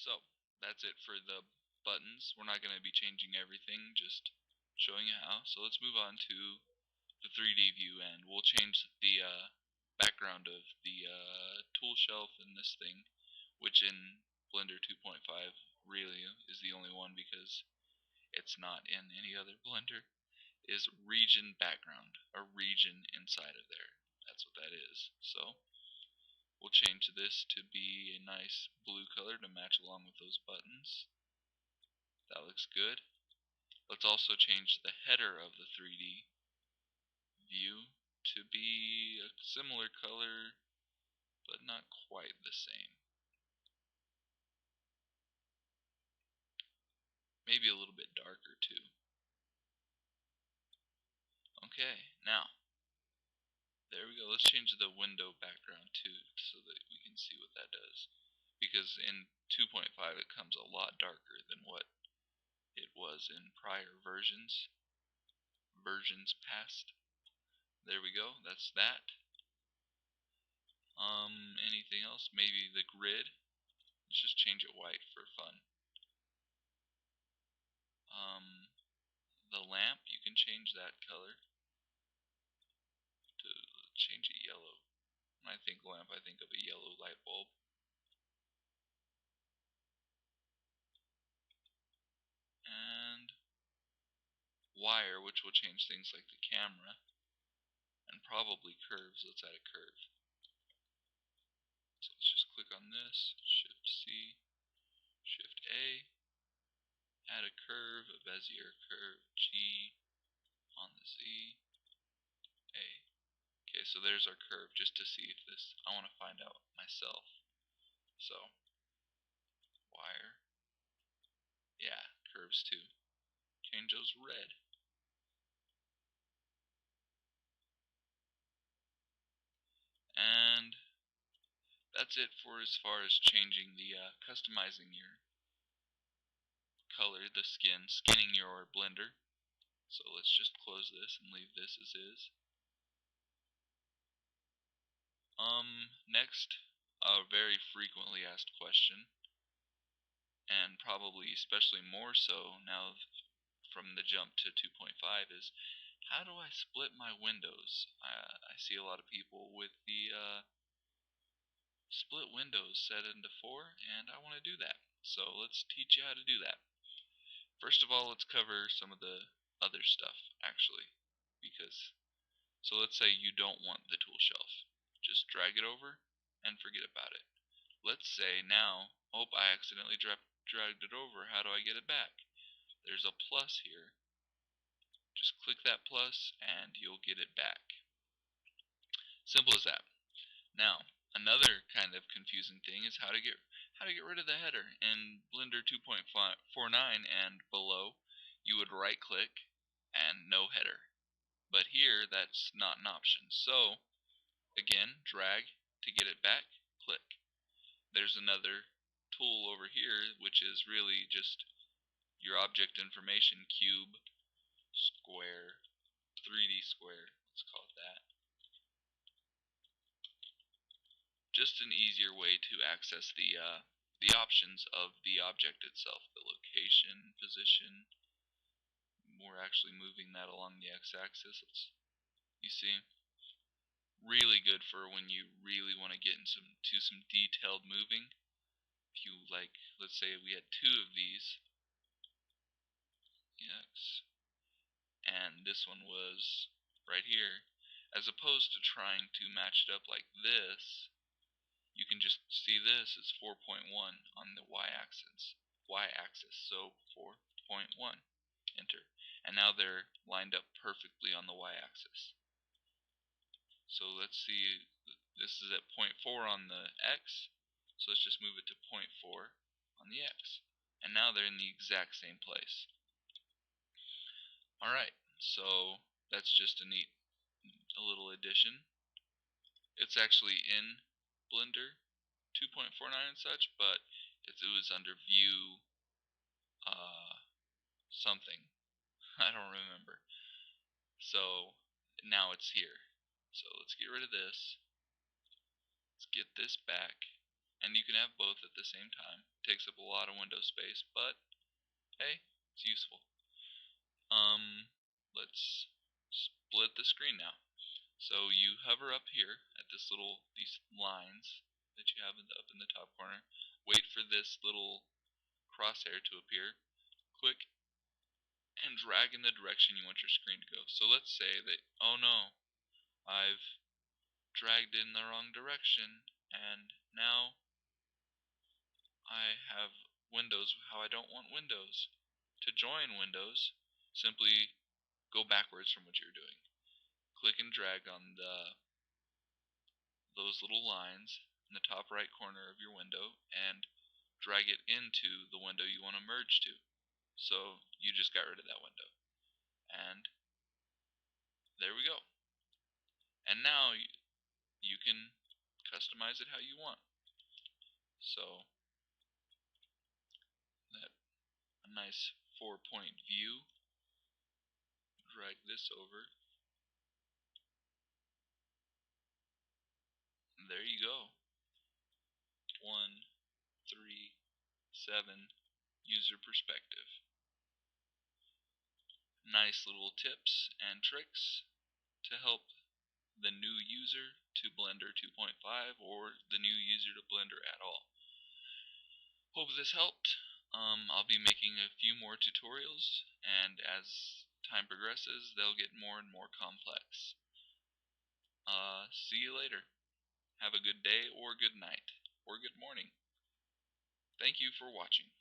So that's it for the buttons. We're not going to be changing everything, just showing you how. So let's move on to the 3D view, and we'll change the background of the tool shelf in this thing, which in Blender 2.5 really is the only one because it's not in any other Blender, is region background, a region inside of there. That's what that is. So we'll change this to be a nice blue color to match along with those buttons. That looks good. Let's also change the header of the 3D view to be a similar color, but not quite the same. Maybe a little bit darker too. Okay, now, there we go. Let's change the window background too, so that we can see what that does. Because in 2.5 it comes a lot darker than what it was in prior versions past. There we go, that's that. Anything else? Maybe the grid. Let's just change it white for fun. The lamp, you can change that color to change it yellow. When I think lamp, I think of a yellow light bulb. And wire, which will change things like the camera, and probably curves. Let's add a curve. So let's just click on this, Shift C, Shift A, add a curve, a Bezier curve, G on the Z, A. Okay, so there's our curve, just to see if this, I want to find out myself. So, wire, yeah, curves too. Change those red. And that's it for as far as changing the, customizing your color, the skinning your blender. So let's just close this and leave this as is. Next, a very frequently asked question, and probably especially more so now from the jump to 2.5, is how do I split my windows? I see a lot of people with the split windows set into 4, and I want to do that. So let's teach you how to do that. First of all, let's cover some of the other stuff, actually, because, so let's say you don't want the tool shelf. Just drag it over and forget about it. Let's say now, oh, I accidentally dragged it over. How do I get it back? There's a plus here. Just click that plus and you'll get it back. Simple as that. Now, another kind of confusing thing is how to get rid of the header. In Blender 2.49 and below, you would right click and no header. But here, that's not an option. So, again, drag to get it back, click. There's another tool over here, which is really just your object information, cube, square, 3D square, let's call it that. Just an easier way to access the options of the object itself, the location, position. We're actually moving that along the x-axis. You see, really good for when you really want to get into some detailed moving. If you like, let's say we had 2 of these, yes, and this one was right here, as opposed to trying to match it up like this, you can just see this is 4.1 on the y-axis. So 4.1, enter. And now they're lined up perfectly on the y-axis. So let's see, this is at 0.4 on the x, so let's just move it to 0.4 on the x. And now they're in the exact same place. Alright, so that's just a little addition. It's actually in Blender 2.49 and such, but it was under view something. I don't remember. So now it's here. So let's get rid of this. Let's get this back. and you can have both at the same time. Takes up a lot of window space, but hey, it's useful. Let's split the screen now. So you hover up here at these lines that you have up in the top corner. Wait for this little crosshair to appear. Click and drag in the direction you want your screen to go. So let's say that, oh no, I've dragged in the wrong direction, and now I have Windows how I don't want Windows. To join Windows, simply go backwards from what you're doing. Click and drag on those little lines in the top right corner of your window and drag it into the window you want to merge to. So you just got rid of that window. And there we go. And now you can customize it how you want. So that a nice 4-point view. Drag this over. And there you go. 1, 3, 7 user perspective. Nice little tips and tricks to help the new user to Blender 2.5 or the new user to Blender at all. Hope this helped. I'll be making a few more tutorials, and as time progresses, they'll get more and more complex. See you later. Have a good day or good night or good morning. Thank you for watching.